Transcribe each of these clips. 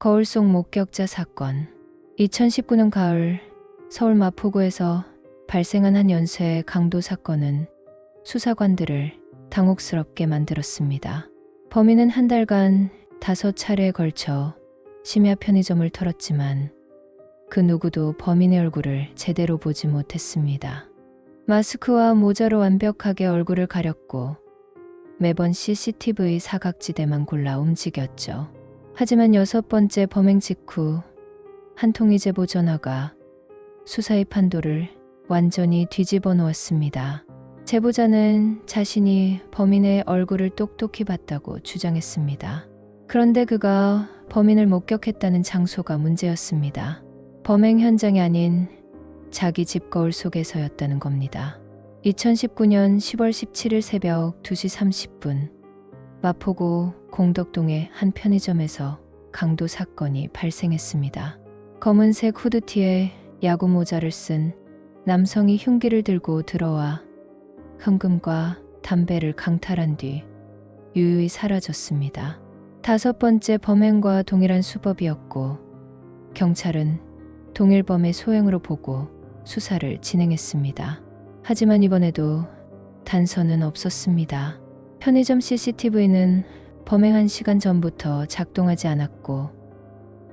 거울 속 목격자 사건. 2019년 가을 서울 마포구에서 발생한 한 연쇄 강도 사건은 수사관들을 당혹스럽게 만들었습니다. 범인은 한 달간 5차례에 걸쳐 심야 편의점을 털었지만 그 누구도 범인의 얼굴을 제대로 보지 못했습니다. 마스크와 모자로 완벽하게 얼굴을 가렸고 매번 CCTV 사각지대만 골라 움직였죠. 하지만 6번째 범행 직후 한 통의 제보 전화가 수사의 판도를 완전히 뒤집어 놓았습니다. 제보자는 자신이 범인의 얼굴을 똑똑히 봤다고 주장했습니다. 그런데 그가 범인을 목격했다는 장소가 문제였습니다. 범행 현장이 아닌 자기 집 거울 속에서였다는 겁니다. 2019년 10월 17일 새벽 2시 30분 마포구 공덕동의 한 편의점에서 강도 사건이 발생했습니다. 검은색 후드티에 야구 모자를 쓴 남성이 흉기를 들고 들어와 현금과 담배를 강탈한 뒤 유유히 사라졌습니다. 5번째 범행과 동일한 수법이었고 경찰은 동일범의 소행으로 보고 수사를 진행했습니다. 하지만 이번에도 단서는 없었습니다. 편의점 CCTV는 범행 1시간 전부터 작동하지 않았고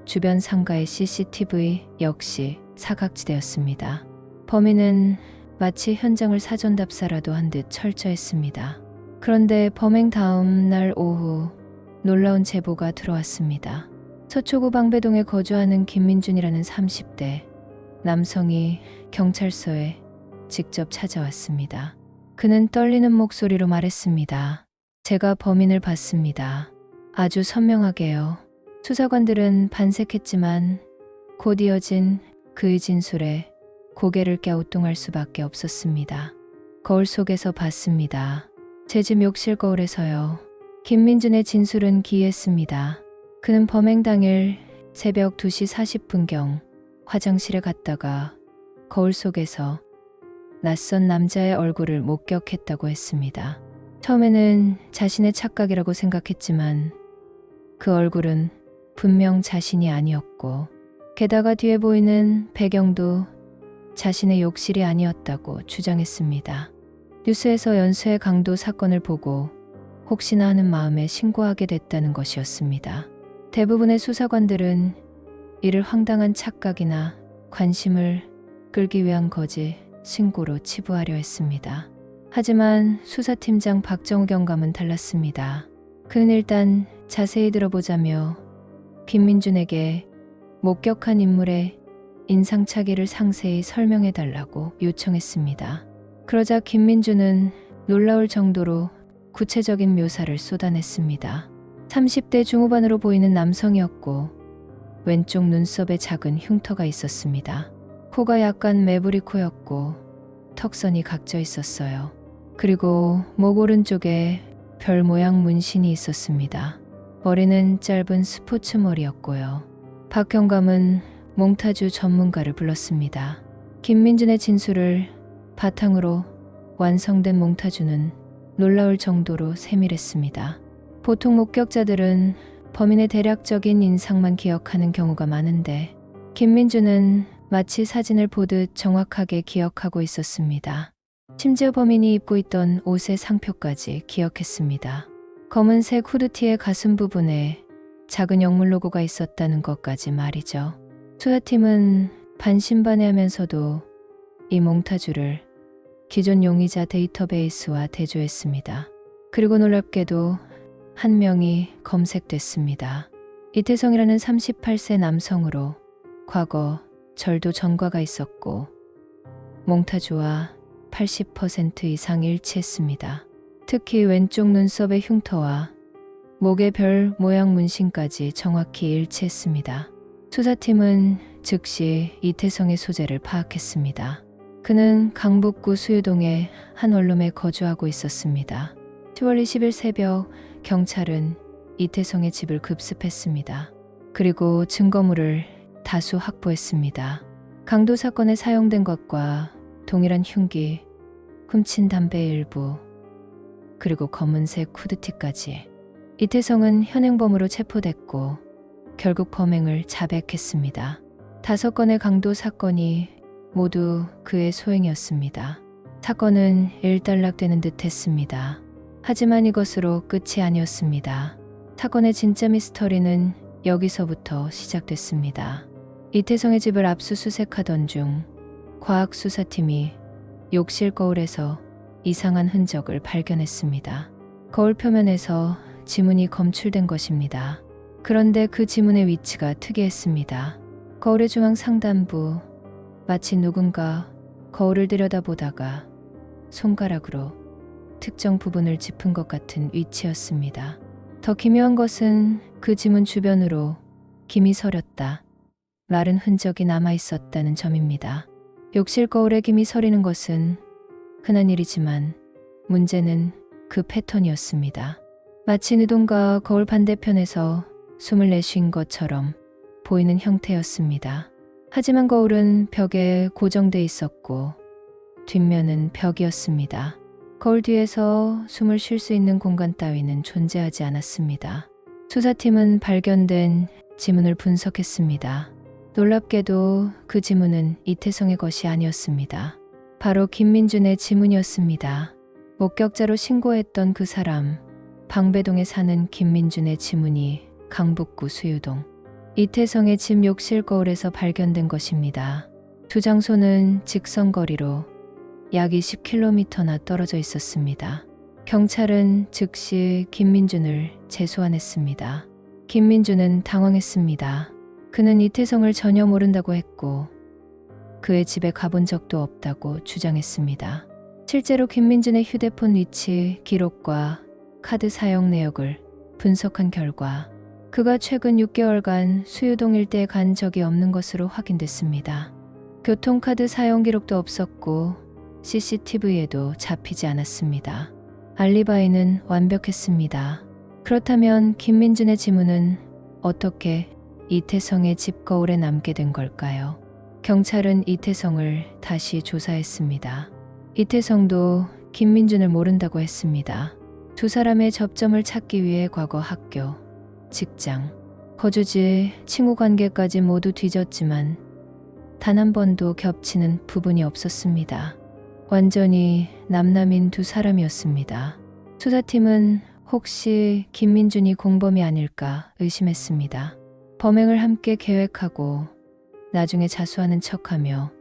주변 상가의 CCTV 역시 사각지대였습니다. 범인은 마치 현장을 사전답사라도 한 듯 철저했습니다. 그런데 범행 다음 날 오후 놀라운 제보가 들어왔습니다. 서초구 방배동에 거주하는 김민준이라는 30대 남성이 경찰서에 직접 찾아왔습니다. 그는 떨리는 목소리로 말했습니다. 제가 범인을 봤습니다. 아주 선명하게요. 수사관들은 반색했지만 곧 이어진 그의 진술에 고개를 갸우뚱할 수밖에 없었습니다. 거울 속에서 봤습니다. 제 집 욕실 거울에서요. 김민준의 진술은 기이했습니다. 그는 범행 당일 새벽 2시 40분경 화장실에 갔다가 거울 속에서 낯선 남자의 얼굴을 목격했다고 했습니다. 처음에는 자신의 착각이라고 생각했지만 그 얼굴은 분명 자신이 아니었고 게다가 뒤에 보이는 배경도 자신의 욕실이 아니었다고 주장했습니다. 뉴스에서 연쇄 강도 사건을 보고 혹시나 하는 마음에 신고하게 됐다는 것이었습니다. 대부분의 수사관들은 이를 황당한 착각이나 관심을 끌기 위한 거짓 신고로 치부하려 했습니다. 하지만 수사팀장 박정우 경감은 달랐습니다. 그는 일단 자세히 들어보자며 김민준에게 목격한 인물의 인상착의를 상세히 설명해달라고 요청했습니다. 그러자 김민준은 놀라울 정도로 구체적인 묘사를 쏟아냈습니다. 30대 중후반으로 보이는 남성이었고 왼쪽 눈썹에 작은 흉터가 있었습니다. 코가 약간 매부리 코였고 턱선이 각져 있었어요. 그리고 목 오른쪽에 별 모양 문신이 있었습니다. 머리는 짧은 스포츠 머리였고요. 박 경감은 몽타주 전문가를 불렀습니다. 김민준의 진술을 바탕으로 완성된 몽타주는 놀라울 정도로 세밀했습니다. 보통 목격자들은 범인의 대략적인 인상만 기억하는 경우가 많은데 김민준은 마치 사진을 보듯 정확하게 기억하고 있었습니다. 심지어 범인이 입고 있던 옷의 상표까지 기억했습니다. 검은색 후드티의 가슴 부분에 작은 영문 로고가 있었다는 것까지 말이죠. 수사팀은 반신반의하면서도 이 몽타주를 기존 용의자 데이터베이스와 대조했습니다. 그리고 놀랍게도 한 명이 검색됐습니다. 이태성이라는 38세 남성으로 과거 절도 전과가 있었고 몽타주와 80% 이상 일치했습니다. 특히 왼쪽 눈썹의 흉터와 목의 별 모양 문신까지 정확히 일치했습니다. 수사팀은 즉시 이태성의 소재를 파악했습니다. 그는 강북구 수유동의 한 원룸에 거주하고 있었습니다. 10월 20일 새벽 경찰은 이태성의 집을 급습했습니다. 그리고 증거물을 다수 확보했습니다. 강도 사건에 사용된 것과 동일한 흉기, 훔친 담배 일부, 그리고 검은색 후드티까지. 이태성은 현행범으로 체포됐고 결국 범행을 자백했습니다. 5건의 강도 사건이 모두 그의 소행이었습니다. 사건은 일단락되는 듯 했습니다. 하지만 이것으로 끝이 아니었습니다. 사건의 진짜 미스터리는 여기서부터 시작됐습니다. 이태성의 집을 압수수색하던 중 과학수사팀이 욕실 거울에서 이상한 흔적을 발견했습니다. 거울 표면에서 지문이 검출된 것입니다. 그런데 그 지문의 위치가 특이했습니다. 거울의 중앙 상단부, 마치 누군가 거울을 들여다보다가 손가락으로 특정 부분을 짚은 것 같은 위치였습니다. 더 기묘한 것은 그 지문 주변으로 김이 서렸다, 마른 흔적이 남아있었다는 점입니다. 욕실 거울에 김이 서리는 것은 흔한 일이지만 문제는 그 패턴이었습니다. 마치 누군가 거울 반대편에서 숨을 내쉰 것처럼 보이는 형태였습니다. 하지만 거울은 벽에 고정돼 있었고 뒷면은 벽이었습니다. 거울 뒤에서 숨을 쉴 수 있는 공간 따위는 존재하지 않았습니다. 수사팀은 발견된 지문을 분석했습니다. 놀랍게도 그 지문은 이태성의 것이 아니었습니다. 바로 김민준의 지문이었습니다. 목격자로 신고했던 그 사람, 방배동에 사는 김민준의 지문이 강북구 수유동 이태성의 집 욕실 거울에서 발견된 것입니다. 두 장소는 직선거리로 약 20km나 떨어져 있었습니다. 경찰은 즉시 김민준을 재소환했습니다. 김민준은 당황했습니다. 그는 이태성을 전혀 모른다고 했고 그의 집에 가본 적도 없다고 주장했습니다. 실제로 김민준의 휴대폰 위치 기록과 카드 사용 내역을 분석한 결과 그가 최근 6개월간 수유동 일대에 간 적이 없는 것으로 확인됐습니다. 교통카드 사용 기록도 없었고 CCTV에도 잡히지 않았습니다. 알리바이는 완벽했습니다. 그렇다면 김민준의 지문은 어떻게 이태성의 집 거울에 남게 된 걸까요? 경찰은 이태성을 다시 조사했습니다. 이태성도 김민준을 모른다고 했습니다. 두 사람의 접점을 찾기 위해 과거 학교, 직장, 거주지, 친구 관계까지 모두 뒤졌지만 단 한 번도 겹치는 부분이 없었습니다. 완전히 남남인 두 사람이었습니다. 수사팀은 혹시 김민준이 공범이 아닐까 의심했습니다. 범행을 함께 계획하고 나중에 자수하는 척하며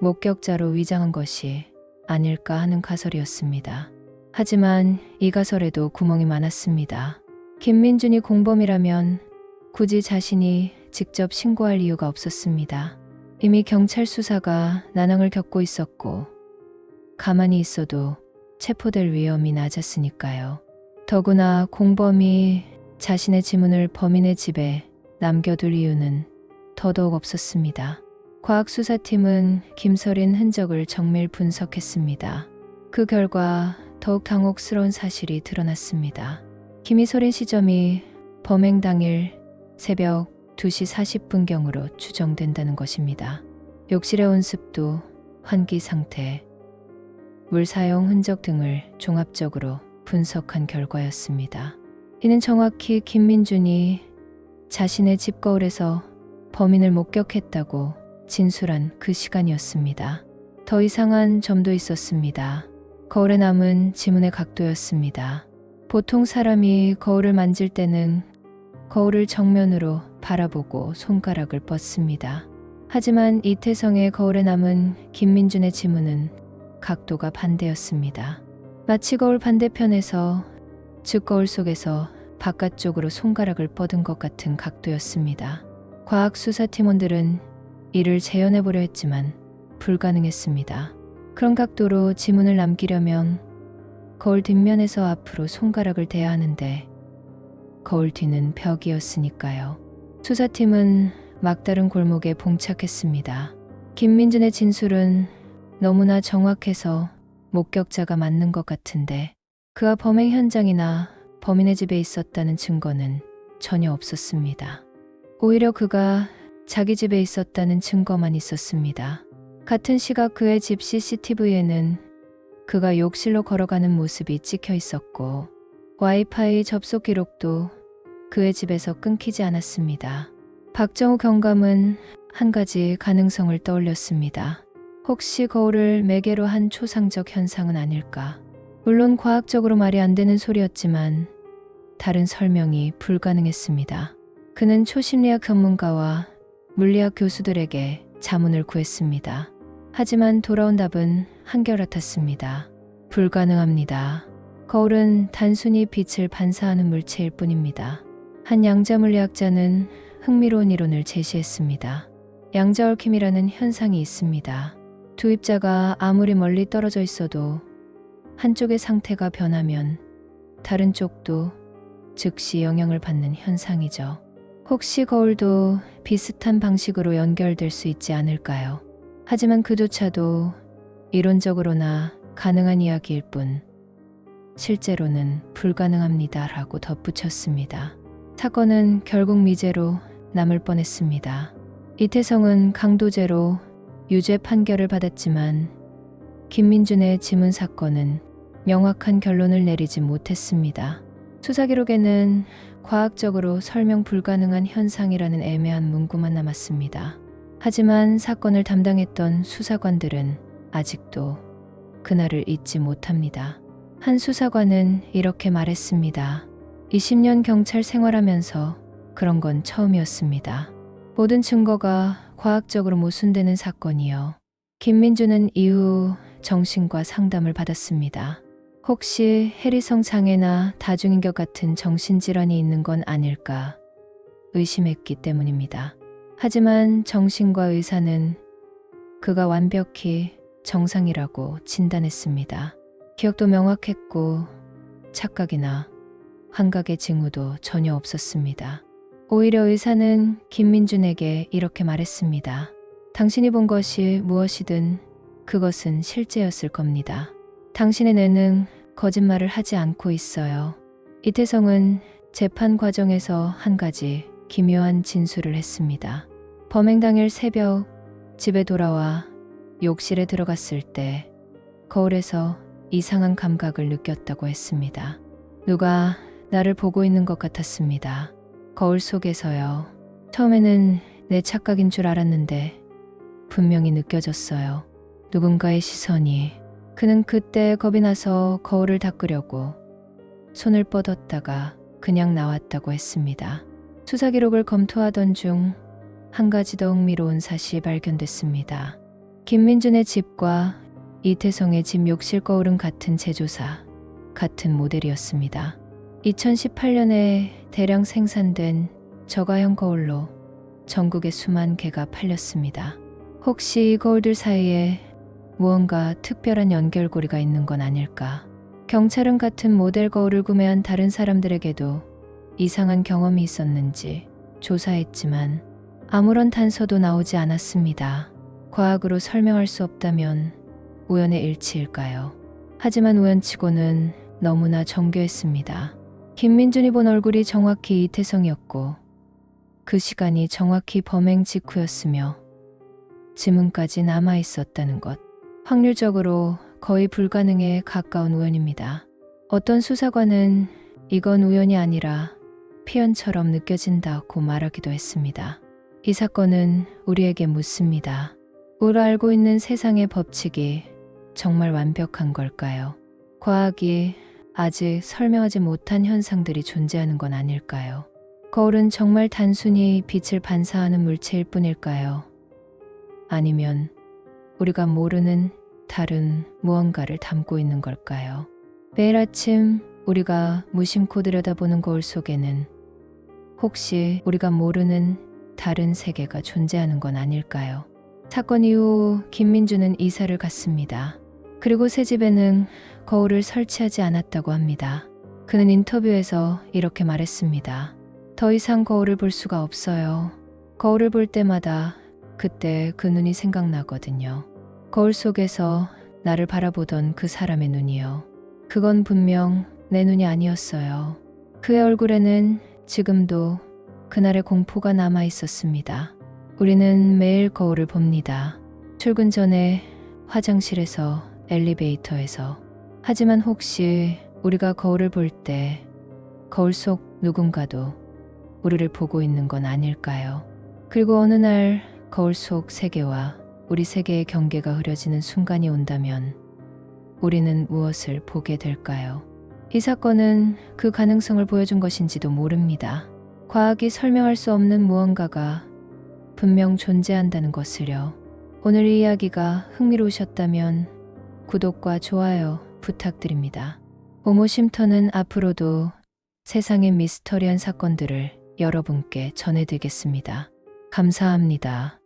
목격자로 위장한 것이 아닐까 하는 가설이었습니다. 하지만 이 가설에도 구멍이 많았습니다. 김민준이 공범이라면 굳이 자신이 직접 신고할 이유가 없었습니다. 이미 경찰 수사가 난항을 겪고 있었고 가만히 있어도 체포될 위험이 낮았으니까요. 더구나 공범이 자신의 지문을 범인의 집에 남겨둘 이유는 더더욱 없었습니다. 과학수사팀은 김서린 흔적을 정밀 분석했습니다. 그 결과 더욱 당혹스러운 사실이 드러났습니다. 김이 서린 시점이 범행 당일 새벽 2시 40분경으로 추정된다는 것입니다. 욕실의 온습도, 환기 상태, 물 사용 흔적 등을 종합적으로 분석한 결과였습니다. 이는 정확히 김민준이 자신의 집 거울에서 범인을 목격했다고 진술한 그 시간이었습니다. 더 이상한 점도 있었습니다. 거울에 남은 지문의 각도였습니다. 보통 사람이 거울을 만질 때는 거울을 정면으로 바라보고 손가락을 뻗습니다. 하지만 이태성의 거울에 남은 김민준의 지문은 각도가 반대였습니다. 마치 거울 반대편에서, 즉 거울 속에서 바깥쪽으로 손가락을 뻗은 것 같은 각도였습니다. 과학수사팀원들은 이를 재현해보려 했지만 불가능했습니다. 그런 각도로 지문을 남기려면 거울 뒷면에서 앞으로 손가락을 대야 하는데 거울 뒤는 벽이었으니까요. 수사팀은 막다른 골목에 봉착했습니다. 김민준의 진술은 너무나 정확해서 목격자가 맞는 것 같은데 그가 범행 현장이나 범인의 집에 있었다는 증거는 전혀 없었습니다. 오히려 그가 자기 집에 있었다는 증거만 있었습니다. 같은 시각 그의 집 CCTV에는 그가 욕실로 걸어가는 모습이 찍혀 있었고 와이파이 접속 기록도 그의 집에서 끊기지 않았습니다. 박정우 경감은 한 가지 가능성을 떠올렸습니다. 혹시 거울을 매개로 한 초상적 현상은 아닐까? 물론 과학적으로 말이 안 되는 소리였지만 다른 설명이 불가능했습니다. 그는 초심리학 전문가와 물리학 교수들에게 자문을 구했습니다. 하지만 돌아온 답은 한결같았습니다. 불가능합니다. 거울은 단순히 빛을 반사하는 물체일 뿐입니다. 한 양자 물리학자는 흥미로운 이론을 제시했습니다. 양자 얽힘이라는 현상이 있습니다. 두 입자가 아무리 멀리 떨어져 있어도 한쪽의 상태가 변하면 다른 쪽도 즉시 영향을 받는 현상이죠. 혹시 거울도 비슷한 방식으로 연결될 수 있지 않을까요? 하지만 그조차도 이론적으로나 가능한 이야기일 뿐 실제로는 불가능합니다. 라고 덧붙였습니다. 사건은 결국 미제로 남을 뻔했습니다. 이태성은 강도죄로 유죄 판결을 받았지만 김민준의 지문 사건은 명확한 결론을 내리지 못했습니다. 수사 기록에는 과학적으로 설명 불가능한 현상이라는 애매한 문구만 남았습니다. 하지만 사건을 담당했던 수사관들은 아직도 그날을 잊지 못합니다. 한 수사관은 이렇게 말했습니다. 20년 경찰 생활하면서 그런 건 처음이었습니다. 모든 증거가 과학적으로 모순되는 사건이요. 김민준은 이후 정신과 상담을 받았습니다. 혹시 해리성 장애나 다중인격 같은 정신질환이 있는 건 아닐까 의심했기 때문입니다. 하지만 정신과 의사는 그가 완벽히 정상이라고 진단했습니다. 기억도 명확했고 착각이나 환각의 징후도 전혀 없었습니다. 오히려 의사는 김민준에게 이렇게 말했습니다. 당신이 본 것이 무엇이든 그것은 실제였을 겁니다. 당신의 뇌는 거짓말을 하지 않고 있어요. 이태성은 재판 과정에서 한 가지 기묘한 진술을 했습니다. 범행 당일 새벽 집에 돌아와 욕실에 들어갔을 때 거울에서 이상한 감각을 느꼈다고 했습니다. 누가 나를 보고 있는 것 같았습니다. 거울 속에서요. 처음에는 내 착각인 줄 알았는데 분명히 느껴졌어요. 누군가의 시선이. 그는 그때 겁이 나서 거울을 닦으려고 손을 뻗었다가 그냥 나왔다고 했습니다. 수사 기록을 검토하던 중 한 가지 더 흥미로운 사실이 발견됐습니다. 김민준의 집과 이태성의 집 욕실 거울은 같은 제조사, 같은 모델이었습니다. 2018년에 대량 생산된 저가형 거울로 전국에 수만 개가 팔렸습니다. 혹시 이 거울들 사이에 무언가 특별한 연결고리가 있는 건 아닐까? 경찰은 같은 모델 거울을 구매한 다른 사람들에게도 이상한 경험이 있었는지 조사했지만 아무런 단서도 나오지 않았습니다. 과학으로 설명할 수 없다면 우연의 일치일까요? 하지만 우연치고는 너무나 정교했습니다. 김민준이 본 얼굴이 정확히 이태성이었고 그 시간이 정확히 범행 직후였으며 지문까지 남아 있었다는 것. 확률적으로 거의 불가능에 가까운 우연입니다. 어떤 수사관은 이건 우연이 아니라 피연처럼 느껴진다고 말하기도 했습니다. 이 사건은 우리에게 묻습니다. 우리가 알고 있는 세상의 법칙이 정말 완벽한 걸까요? 과학이 아직 설명하지 못한 현상들이 존재하는 건 아닐까요? 거울은 정말 단순히 빛을 반사하는 물체일 뿐일까요? 아니면 우리가 모르는 다른 무언가를 담고 있는 걸까요? 매일 아침 우리가 무심코 들여다보는 거울 속에는 혹시 우리가 모르는 다른 세계가 존재하는 건 아닐까요? 사건 이후 김민준은 이사를 갔습니다. 그리고 새 집에는 거울을 설치하지 않았다고 합니다. 그는 인터뷰에서 이렇게 말했습니다. 더 이상 거울을 볼 수가 없어요. 거울을 볼 때마다 그때 그 눈이 생각나거든요. 거울 속에서 나를 바라보던 그 사람의 눈이요. 그건 분명 내 눈이 아니었어요. 그의 얼굴에는 지금도 그날의 공포가 남아 있었습니다. 우리는 매일 거울을 봅니다. 출근 전에, 화장실에서, 엘리베이터에서. 하지만 혹시 우리가 거울을 볼 때 거울 속 누군가도 우리를 보고 있는 건 아닐까요? 그리고 어느 날 거울 속 세계와 우리 세계의 경계가 흐려지는 순간이 온다면 우리는 무엇을 보게 될까요? 이 사건은 그 가능성을 보여준 것인지도 모릅니다. 과학이 설명할 수 없는 무언가가 분명 존재한다는 것을요. 오늘 이 이야기가 흥미로우셨다면 구독과 좋아요 부탁드립니다. 오모심터는 앞으로도 세상의 미스터리한 사건들을 여러분께 전해드리겠습니다. 감사합니다.